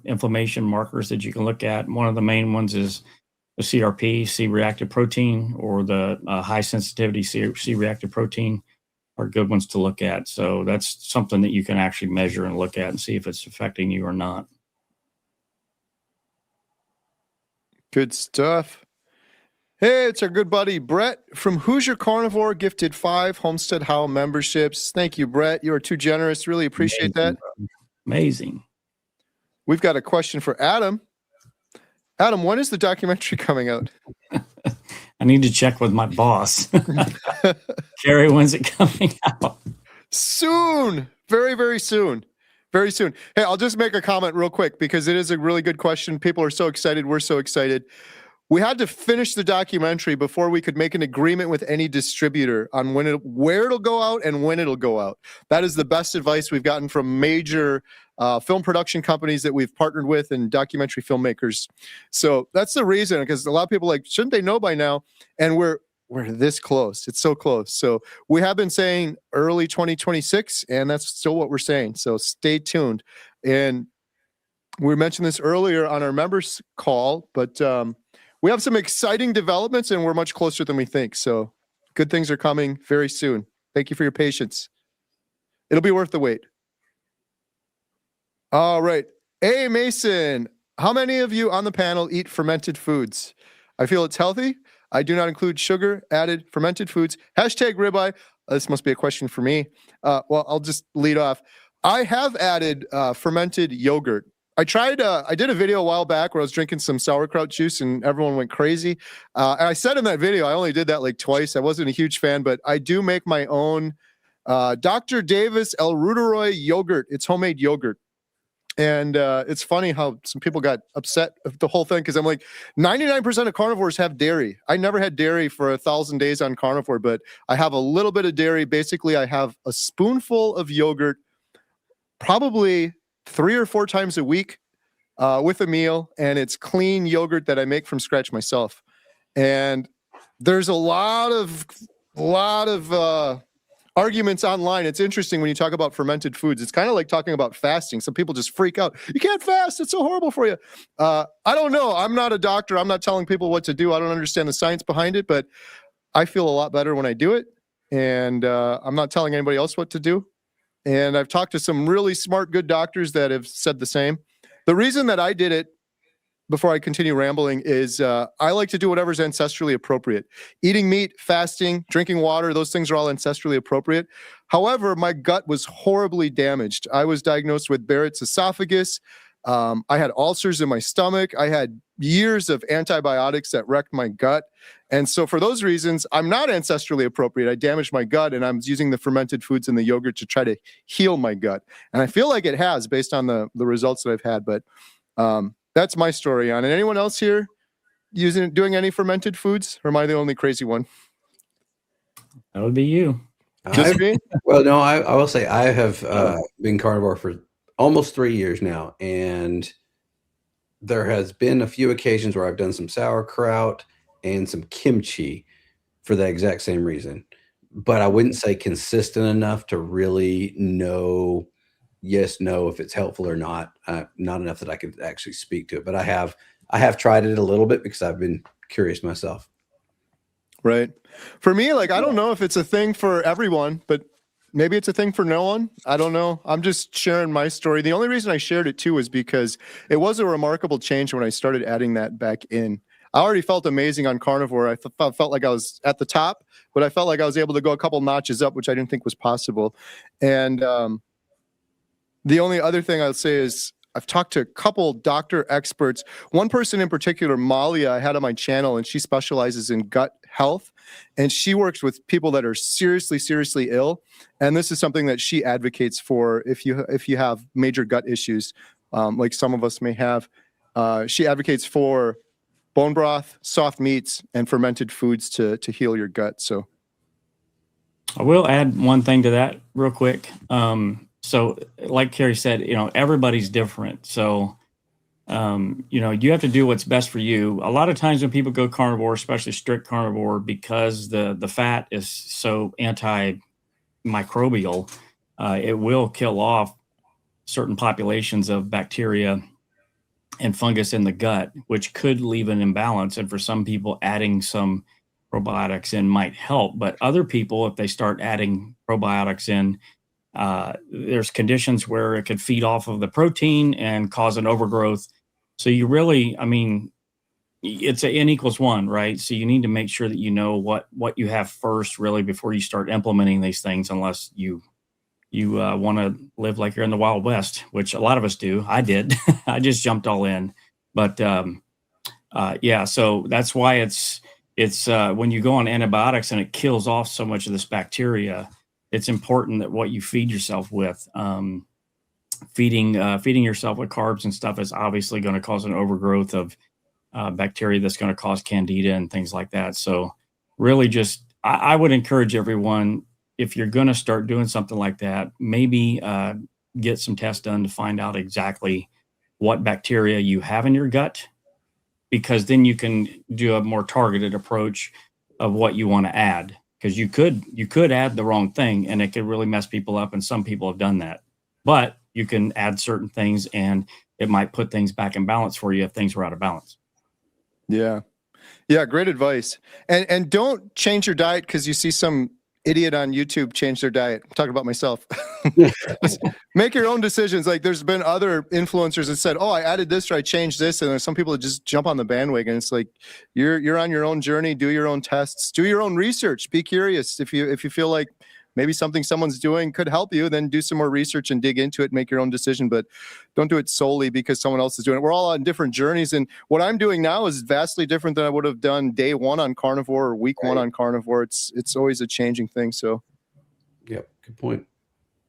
inflammation markers that you can look at. One of the main ones is the CRP, C-reactive protein, or the high sensitivity C-reactive protein are good ones to look at. So that's something that you can actually measure and look at and see if it's affecting you or not. Good stuff. Hey, it's our good buddy Brett from Hoosier Carnivore, gifted 5 Homestead Howl memberships. Thank you, Brett. You are too generous. Really appreciate that. Amazing. We've got a question for Adam. Adam, when is the documentary coming out? I need to check with my boss. Carrie, when's it coming out? Soon. Very, very soon. Very soon. Hey, I'll just make a comment real quick because it is a really good question. People are so excited. We're so excited. We had to finish the documentary before we could make an agreement with any distributor on where it'll go out and when it'll go out. That is the best advice we've gotten from major film production companies that we've partnered with and documentary filmmakers. So that's the reason, because a lot of people are like, shouldn't they know by now? And we're this close. It's so close. So we have been saying early 2026, and that's still what we're saying. So stay tuned. And we mentioned this earlier on our members call, but we have some exciting developments and we're much closer than we think. So Good things are coming very soon. Thank you for your patience. It'll be worth the wait. All right. Hey, Mason, how many of you on the panel eat fermented foods? I feel it's healthy. I do not include sugar added fermented foods. Hashtag ribeye. This must be a question for me. Well, I'll just lead off. I have added fermented yogurt. I did a video a while back where I was drinking some sauerkraut juice and everyone went crazy. And I said in that video, I only did that like twice. I wasn't a huge fan, but I do make my own Dr. Davis El Ruderoy yogurt. It's homemade yogurt. And it's funny how some people got upset of the whole thing because I'm like, 99% of carnivores have dairy. I never had dairy for 1,000 days on carnivore, but I have a little bit of dairy. Basically, I have a spoonful of yogurt, probably 3 or 4 times a week with a meal, and it's clean yogurt that I make from scratch myself. And there's a lot of arguments online. It's interesting when you talk about fermented foods. It's kind of like talking about fasting. Some people just freak out. You can't fast. It's so horrible for you. I don't know. I'm not a doctor. I'm not telling people what to do. I don't understand the science behind it, but I feel a lot better when I do it. And I'm not telling anybody else what to do. And I've talked to some really smart, good doctors that have said the same. The reason that I did it, before I continue rambling, is I like to do whatever's ancestrally appropriate. Eating meat, fasting, drinking water, those things are all ancestrally appropriate. However, my gut was horribly damaged. I was diagnosed with Barrett's esophagus. I had ulcers in my stomach. I had years of antibiotics that wrecked my gut. And so for those reasons, I'm not ancestrally appropriate. I damaged my gut, and I'm using the fermented foods and the yogurt to try to heal my gut. And I feel like it has based on the results that I've had. But that's my story on it. Anyone else here doing any fermented foods, or am I the only crazy one? That would be you. Just me? Well, no, I will say I have been carnivore for almost 3 years now, and there has been a few occasions where I've done some sauerkraut and some kimchi for the exact same reason. But I wouldn't say consistent enough to really know yes, no, if it's helpful or not. Not enough that I could actually speak to it. But I have tried it a little bit because I've been curious myself. Right. For me, like, I don't know if it's a thing for everyone, but maybe it's a thing for no one. I don't know. I'm just sharing my story. The only reason I shared it too was because it was a remarkable change when I started adding that back in. I already felt amazing on carnivore. I felt like I was at the top, but I felt like I was able to go a couple notches up, which I didn't think was possible. And the only other thing I'll say is I've talked to a couple doctor experts. One person in particular, Malia, I had on my channel, and she specializes in gut health. And she works with people that are seriously, seriously ill. And this is something that she advocates for if you have major gut issues, like some of us may have. She advocates for bone broth, soft meats, and fermented foods to heal your gut. So I will add one thing to that real quick. So like Carrie said, everybody's different. So, you have to do what's best for you. A lot of times when people go carnivore, especially strict carnivore, because the fat is so antimicrobial, it will kill off certain populations of bacteria and fungus in the gut, which could leave an imbalance. And for some people, adding some probiotics in might help. But other people, if they start adding probiotics in, there's conditions where it could feed off of the protein and cause an overgrowth. So you really, it's an N equals 1, right? So you need to make sure that you know what you have first, really, before you start implementing these things, unless you want to live like you're in the Wild West, which a lot of us do. I did. I just jumped all in. But yeah, so that's why it's when you go on antibiotics and it kills off so much of this bacteria, it's important that what you feed yourself with, feeding yourself with carbs and stuff is obviously going to cause an overgrowth of bacteria that's going to cause candida and things like that. So really just, I would encourage everyone, if you're going to start doing something like that, maybe get some tests done to find out exactly what bacteria you have in your gut, because then you can do a more targeted approach of what you want to add. Because you could add the wrong thing and it could really mess people up, and some people have done that. But you can add certain things and it might put things back in balance for you if things were out of balance. Yeah. Yeah, great advice. And don't change your diet because you see some idiot on YouTube change their diet. I'm talking about myself. Just make your own decisions. Like there's been other influencers that said, "Oh, I added this or I changed this," and there's some people that just jump on the bandwagon. It's like you're on your own journey. Do your own tests. Do your own research. Be curious. If you feel like maybe something someone's doing could help you, then do some more research and dig into it, make your own decision, but don't do it solely because someone else is doing it. We're all on different journeys, and what I'm doing now is vastly different than I would have done day one on Carnivore or week one on Carnivore. It's always a changing thing. So, Yep, good point.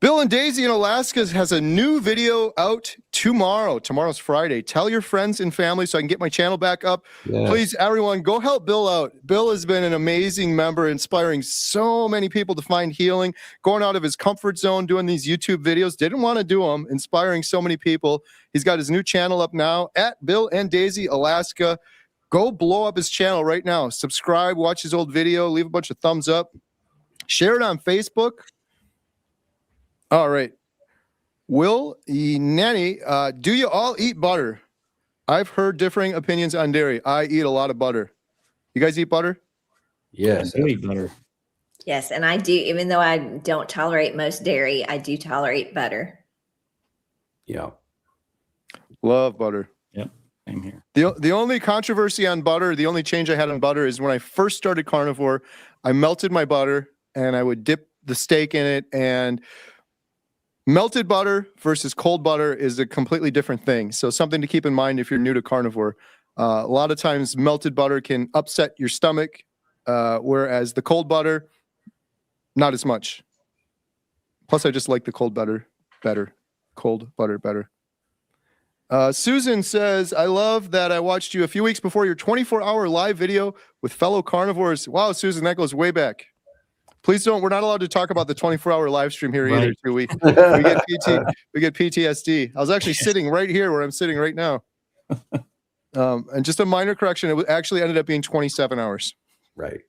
Bill and Daisy in Alaska has a new video out tomorrow. Tomorrow's Friday. Tell your friends and family so I can get my channel back up. Yes. Please, everyone, go help Bill out. Bill has been an amazing member, inspiring so many people to find healing, going out of his comfort zone, doing these YouTube videos. Didn't want to do them, inspiring so many people. He's got his new channel up now at Bill and Daisy Alaska. Go blow up his channel right now. Subscribe, watch his old video, leave a bunch of thumbs up, share it on Facebook. All right. Will Nanny, do you all eat butter? I've heard differing opinions on dairy. I eat a lot of butter. You guys eat butter? Yes. I do eat butter. Yes, and I do, even though I don't tolerate most dairy, I do tolerate butter. Yeah. Love butter. Yep, same here. The only controversy on butter, the only change I had on butter is when I first started Carnivore, I melted my butter and I would dip the steak in it, and melted butter versus cold butter is a completely different thing. So something to keep in mind if you're new to Carnivore. A lot of times melted butter can upset your stomach, whereas the cold butter, not as much. Plus, I just like the cold butter better. Cold butter better. Susan says, I love that I watched you a few weeks before your 24-hour live video with fellow carnivores. Wow, Susan, that goes way back. Please don't. We're not allowed to talk about the 24-hour live stream here either. Too. We get PTSD. I was actually sitting right here where I'm sitting right now. And just a minor correction. It actually ended up being 27 hours. Right.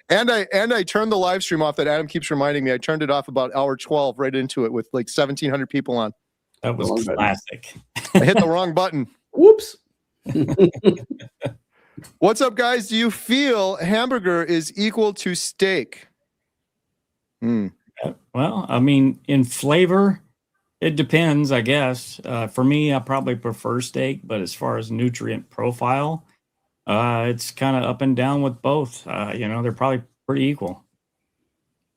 And I turned the live stream off that Adam keeps reminding me. I turned it off about hour 12 right into it with like 1,700 people on. That was classic. I hit the wrong button. Whoops. What's up, guys? Do you feel hamburger is equal to steak? Well, I mean, in flavor, it depends, I guess. For me, I probably prefer steak, but as far as nutrient profile, it's kind of up and down with both. They're probably pretty equal.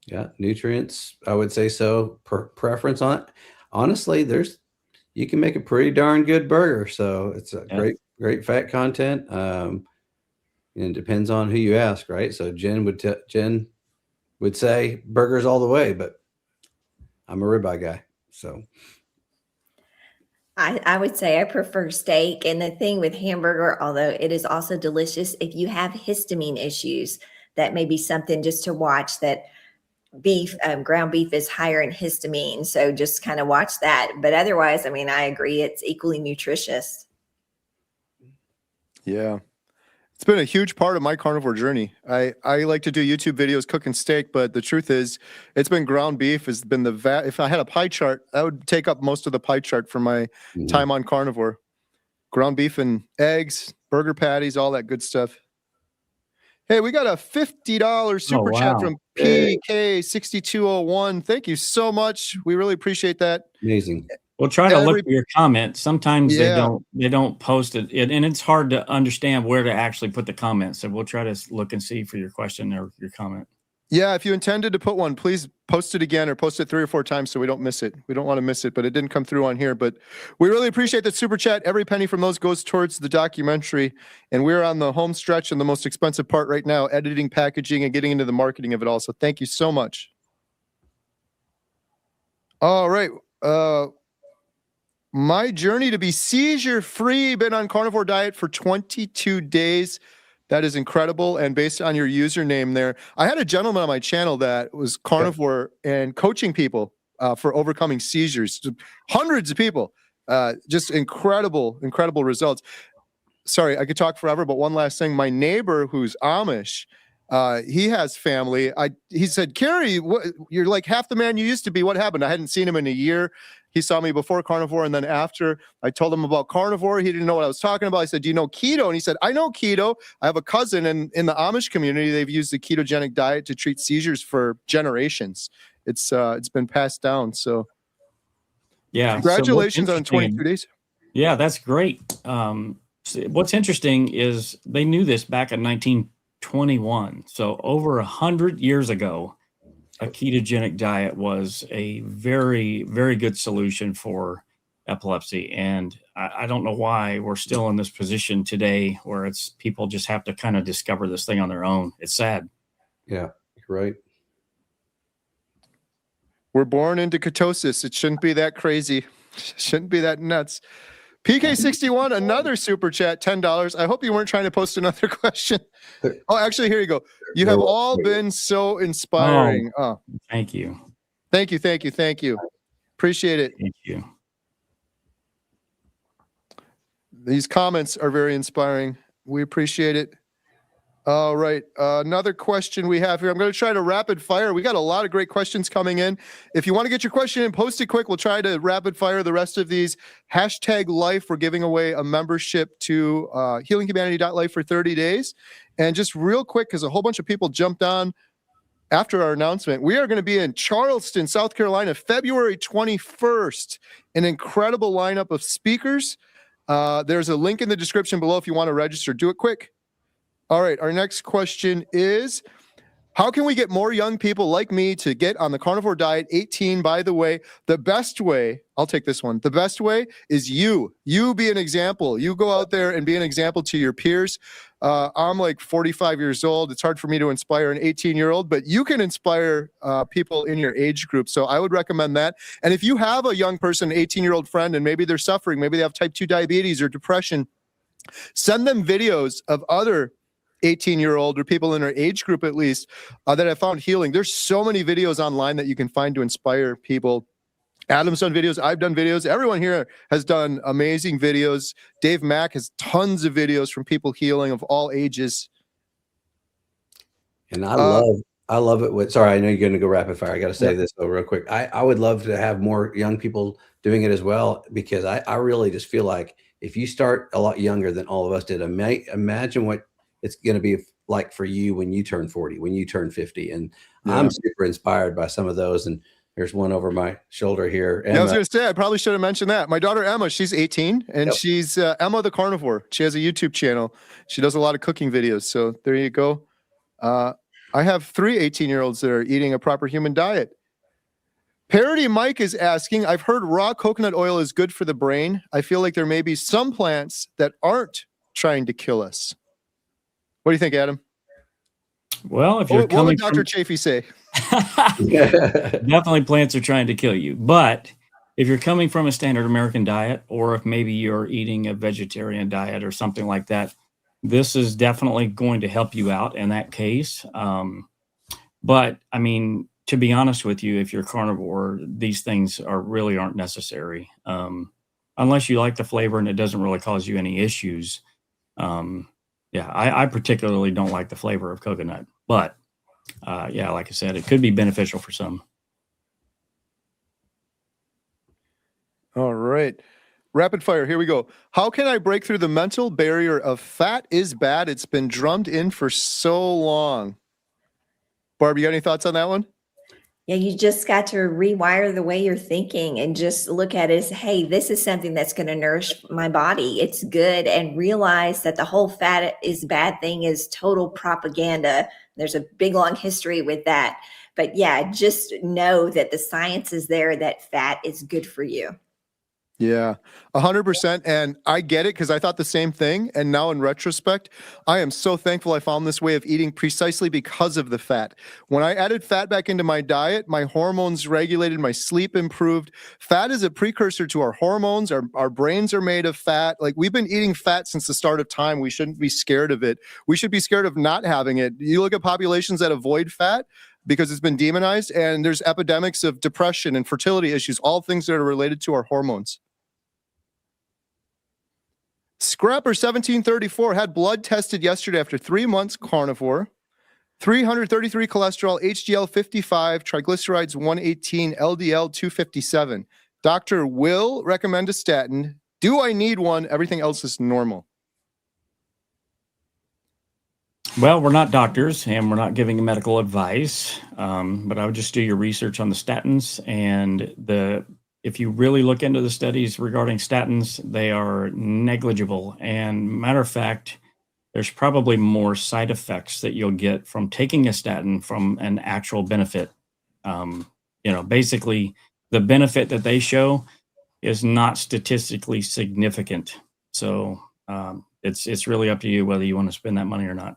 Yeah, nutrients, I would say so. Preference on it. Honestly, you can make a pretty darn good burger. So it's a great fat content. And it depends on who you ask, right? So Jen would say burgers all the way, but I'm a ribeye guy. So I would say I prefer steak. And the thing with hamburger, although it is also delicious, if you have histamine issues, that may be something just to watch, that ground beef is higher in histamine. So just kind of watch that. But otherwise, I mean, I agree. It's equally nutritious. Yeah. It's been a huge part of my carnivore journey. I like to do YouTube videos cooking steak, but the truth is it's been ground beef has been if I had a pie chart, that would take up most of the pie chart for my time on carnivore. Ground beef and eggs, burger patties, all that good stuff. Hey, we got a $50 super chat from PK6201. Thank you so much. We really appreciate that. Amazing. We'll try to look for your comments. Sometimes they don't post it, and it's hard to understand where to actually put the comments. So we'll try to look and see for your question or your comment. Yeah, if you intended to put one, please post it again or post it 3 or 4 times so we don't miss it. We don't want to miss it, but it didn't come through on here. But we really appreciate the super chat. Every penny from those goes towards the documentary. And we're on the home stretch and the most expensive part right now, editing, packaging, and getting into the marketing of it all. So thank you so much. All right. My journey to be seizure-free, been on carnivore diet for 22 days. That is incredible. And based on your username there, I had a gentleman on my channel that was carnivore and coaching people for overcoming seizures. Hundreds of people. Just incredible results. Sorry, I could talk forever, but one last thing. My neighbor who's Amish, he has family. He said, Carrie, you're like half the man you used to be. What happened? I hadn't seen him in a year. He saw me before Carnivore, and then after I told him about Carnivore, he didn't know what I was talking about. I said, do you know keto? And he said, I know keto. I have a cousin, and in the Amish community, they've used the ketogenic diet to treat seizures for generations. It's been passed down. So Yeah. congratulations on 22 days. Yeah, that's great. What's interesting is they knew this back in 1921. So over 100 years ago, a ketogenic diet was a very, very good solution for epilepsy. And I don't know why we're still in this position today where it's people just have to kind of discover this thing on their own. It's sad. Yeah, you're right. We're born into ketosis. It shouldn't be that crazy. Shouldn't be that nuts. PK61, another super chat, $10. I hope you weren't trying to post another question. Oh, actually, here you go. You have all been so inspiring. Oh, thank you. Thank you. Appreciate it. Thank you. These comments are very inspiring. We appreciate it. All right. Another question we have here. I'm going to try to rapid fire. We got a lot of great questions coming in. If you want to get your question in, post it quick. We'll try to rapid fire the rest of these. #life. We're giving away a membership to healinghumanity.life for 30 days. And just real quick, because a whole bunch of people jumped on after our announcement, we are going to be in Charleston, South Carolina, February 21st. An incredible lineup of speakers. There's a link in the description below if you want to register. Do it quick. All right, our next question is, how can we get more young people like me to get on the carnivore diet? 18, by the way. The best way, I'll take this one. The best way is you. You be an example. You go out there and be an example to your peers. I'm like 45 years old. It's hard for me to inspire an 18-year-old, but you can inspire people in your age group. So I would recommend that. And if you have a young person, 18-year-old friend, and maybe they're suffering, maybe they have type 2 diabetes or depression, send them videos of other 18-year-old or people in our age group at least that have found healing. There's so many videos online that you can find to inspire people. Adam's done videos. I've done videos. Everyone here has done amazing videos. Dave Mack has tons of videos from people healing of all ages. And I love it. Sorry, I know you're going to go rapid fire. I got to say this though real quick. I would love to have more young people doing it as well, because I really just feel like if you start a lot younger than all of us did, imagine what it's going to be like for you when you turn 40, when you turn 50. And I'm super inspired by some of those. And there's one over my shoulder here. I was going to say, I probably should have mentioned that. My daughter, Emma, she's 18 and she's Emma the Carnivore. She has a YouTube channel. She does a lot of cooking videos. So there you go. I have 3 18-year-olds that are eating a proper human diet. Parody Mike is asking, I've heard raw coconut oil is good for the brain. I feel like there may be some plants that aren't trying to kill us. What do you think, Adam? Well, if you're what would Dr. Chafee say? Definitely plants are trying to kill you. But if you're coming from a standard American diet, or if maybe you're eating a vegetarian diet or something like that, this is definitely going to help you out in that case. But I mean, to be honest with you, if you're carnivore, these things really aren't necessary. Unless you like the flavor and it doesn't really cause you any issues. I particularly don't like the flavor of coconut, but like I said, it could be beneficial for some. All right. Rapid fire. Here we go. How can I break through the mental barrier of fat is bad? It's been drummed in for so long. Barb, you got any thoughts on that one? Yeah, you just got to rewire the way you're thinking and just look at it as, hey, this is something that's going to nourish my body. It's good. And realize that the whole fat is bad thing is total propaganda. There's a big, long history with that. But yeah, just know that the science is there, that fat is good for you. Yeah, 100%. And I get it because I thought the same thing. And now in retrospect, I am so thankful I found this way of eating precisely because of the fat. When I added fat back into my diet, my hormones regulated, my sleep improved. Fat is a precursor to our hormones. Our brains are made of fat. Like, we've been eating fat since the start of time. We shouldn't be scared of it. We should be scared of not having it. You look at populations that avoid fat because it's been demonized, and there's epidemics of depression and fertility issues, all things that are related to our hormones. Scrapper 1734 had blood tested yesterday after 3 months carnivore. 333 cholesterol, HDL 55, triglycerides 118, LDL 257. Doctor will recommend a statin. Do I need one? Everything else is normal. Well, we're not doctors and we're not giving medical advice, but I would just do your research on the statins. And if you really look into the studies regarding statins, they are negligible. And matter of fact, there's probably more side effects that you'll get from taking a statin from an actual benefit. Basically, the benefit that they show is not statistically significant. So it's really up to you whether you want to spend that money or not.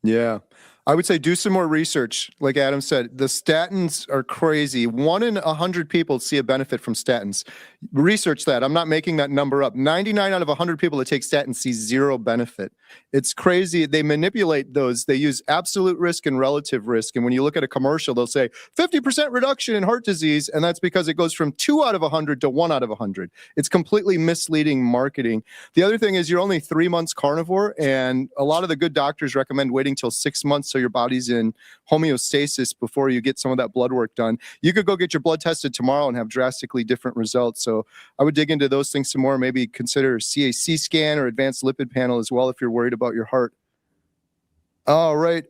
Yeah. I would say do some more research. Like Adam said, the statins are crazy. 1 in 100 people see a benefit from statins. Research that. I'm not making that number up. 99 out of 100 people that take statins see zero benefit. It's crazy. They manipulate those. They use absolute risk and relative risk. And when you look at a commercial, they'll say 50% reduction in heart disease. And that's because it goes from 2 out of 100 to 1 out of 100. It's completely misleading marketing. The other thing is you're only 3 months carnivore. And a lot of the good doctors recommend waiting till 6 months so your body's in homeostasis before you get some of that blood work done. You could go get your blood tested tomorrow and have drastically different results. So I would dig into those things some more. Maybe consider a CAC scan or advanced lipid panel as well if you're worried about your heart. All right.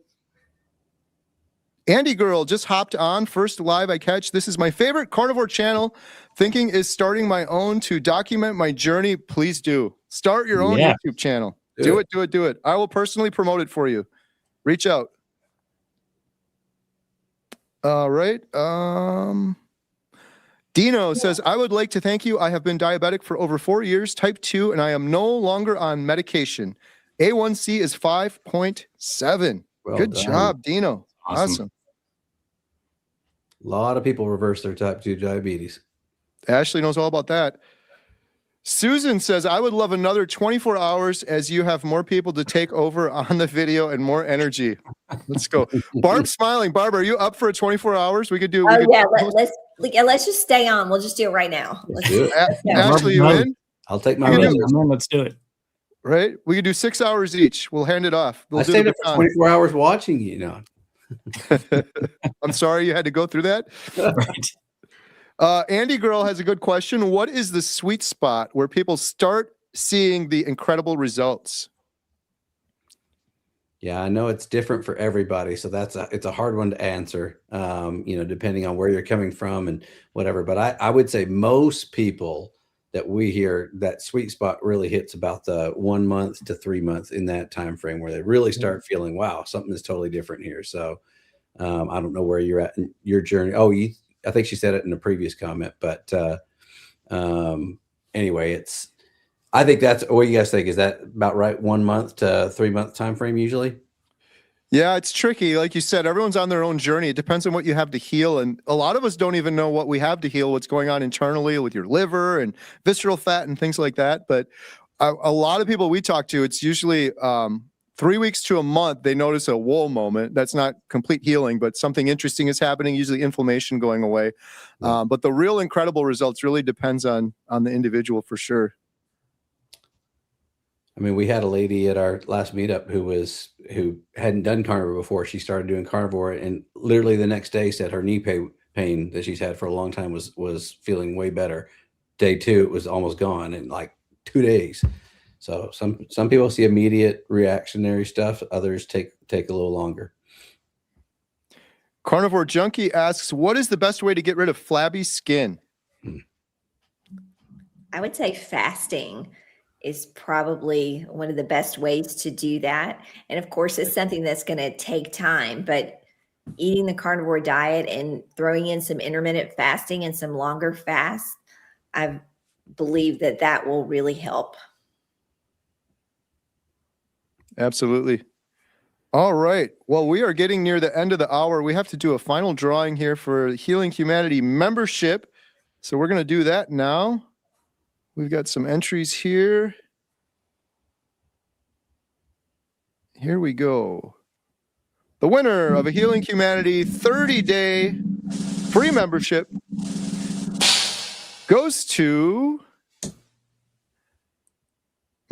Andy Girl just hopped on. First live I catch. This is my favorite carnivore channel. Thinking is starting my own to document my journey. Please do. Start your own YouTube channel. Do it. I will personally promote it for you. Reach out. All right. Dino says, I would like to thank you. I have been diabetic for over 4 years, type 2, and I am no longer on medication. A1C is 5.7. Good job, Dino. Awesome. A lot of people reverse their type 2 diabetes. Ashley knows all about that. Susan says, I would love another 24 hours as you have more people to take over on the video and more energy. Let's go. Barb's smiling. Barb, are you up for a 24 hours? We could do. Let's just stay on. We'll just do it right now. Let's do it. Ashley, you in? I'll take my Let's do it. Right? We could do 6 hours each. We'll hand it off. I stayed up for 24 hours watching you know. I'm sorry you had to go through that. Right. Andy Girl has a good question. What is the sweet spot where people start seeing the incredible results? Yeah, I know it's different for everybody, so it's a hard one to answer. Depending on where you're coming from and whatever. But I would say most people that we hear, that sweet spot really hits about the 1 month to 3 months in that time frame where they really start feeling, wow, something is totally different here. So I don't know where you're at in your journey. I think she said it in a previous comment, but anyway, I think that's what you guys think. Is that about right? 1 month to 3 month time frame usually? Yeah, it's tricky. Like you said, everyone's on their own journey. It depends on what you have to heal. And a lot of us don't even know what we have to heal, what's going on internally with your liver and visceral fat and things like that. But a lot of people we talk to, it's usually 3 weeks to a month, they notice a whoa moment. That's not complete healing, but something interesting is happening, usually inflammation going away. But the real incredible results really depends on the individual for sure. I mean, we had a lady at our last meetup who hadn't done carnivore before. She started doing carnivore and literally the next day said her knee pain that she's had for a long time was feeling way better. Day 2, it was almost gone in like 2 days. So some people see immediate reactionary stuff. Others take a little longer. Carnivore Junkie asks, what is the best way to get rid of flabby skin? I would say fasting is probably one of the best ways to do that. And of course, it's something that's going to take time, but eating the carnivore diet and throwing in some intermittent fasting and some longer fasts, I believe that will really help. Absolutely. All right. Well, we are getting near the end of the hour. We have to do a final drawing here for Healing Humanity membership. So we're going to do that now. We've got some entries here. Here we go. The winner of a Healing Humanity 30-day free membership goes to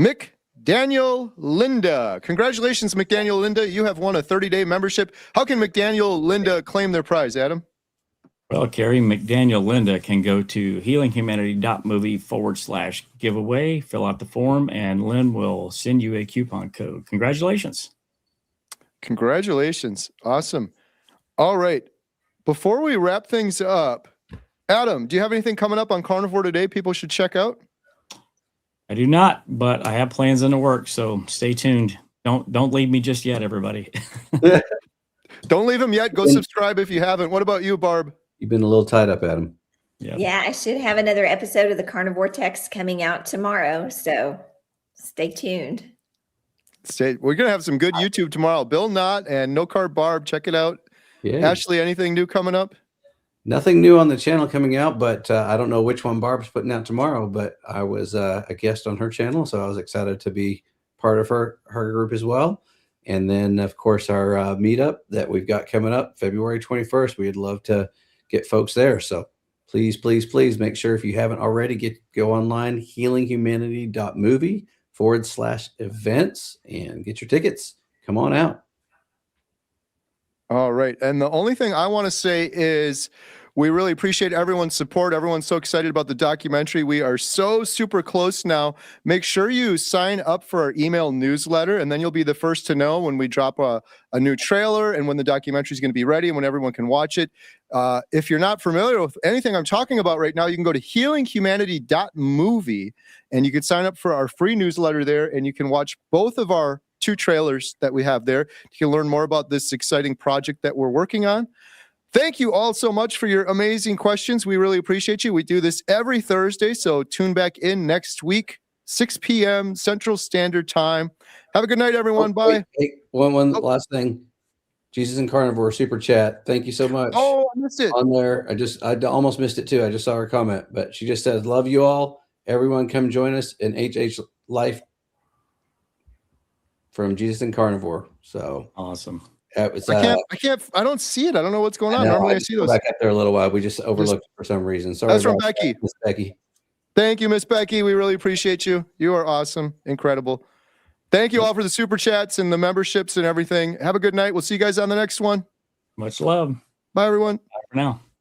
McDaniel Linda. Congratulations, McDaniel Linda. You have won a 30-day membership. How can McDaniel Linda claim their prize, Adam? Well, Carrie, McDaniel Linda can go to healinghumanity.movie/giveaway, fill out the form, and Lynn will send you a coupon code. Congratulations. Congratulations. Awesome. All right. Before we wrap things up, Adam, do you have anything coming up on Carnivore today people should check out? I do not, but I have plans in the works, so stay tuned. Don't leave me just yet, everybody. Don't leave them yet. Go subscribe if you haven't. What about you, Barb? You've been a little tied up, Adam. Yeah, I should have another episode of the Carnivore Text coming out tomorrow, so stay tuned. We're going to have some good YouTube tomorrow. Bill Knott and No Carb Barb. Check it out. Yeah. Ashley, anything new coming up? Nothing new on the channel coming out, but I don't know which one Barb's putting out tomorrow, but I was a guest on her channel, so I was excited to be part of her group as well. And then, of course, our meetup that we've got coming up February 21st. We'd love to get folks there. So please, please, please make sure if you haven't already, go online, healinghumanity.movie/events and get your tickets. Come on out. All right. And the only thing I want to say is we really appreciate everyone's support. Everyone's so excited about the documentary. We are so super close now. Make sure you sign up for our email newsletter, and then you'll be the first to know when we drop a new trailer and when the documentary is going to be ready and when everyone can watch it. If you're not familiar with anything I'm talking about right now, you can go to healinghumanity.movie, and you can sign up for our free newsletter there, and you can watch both of our 2 trailers that we have there. You can learn more about this exciting project that we're working on. Thank you all so much for your amazing questions. We really appreciate you. We do this every Thursday, so tune back in next week, 6 p.m. Central Standard Time. Have a good night, everyone. Bye. One last thing. Jesus and Carnivore super chat. Thank you so much. Oh, I missed it. On there. I almost missed it too. I just saw her comment, but she just says, love you all. Everyone come join us in HH Life from Jesus and Carnivore. So Awesome. I don't see it. I don't know what's going on. Normally I see those. Back up there a little while. We just overlooked it for some reason. Sorry. That's from Becky. Miss Becky. Thank you, Miss Becky. We really appreciate you. You are awesome. Incredible. Thank you all for the super chats and the memberships and everything. Have a good night. We'll see you guys on the next one. Much love. Bye, everyone. Bye for now.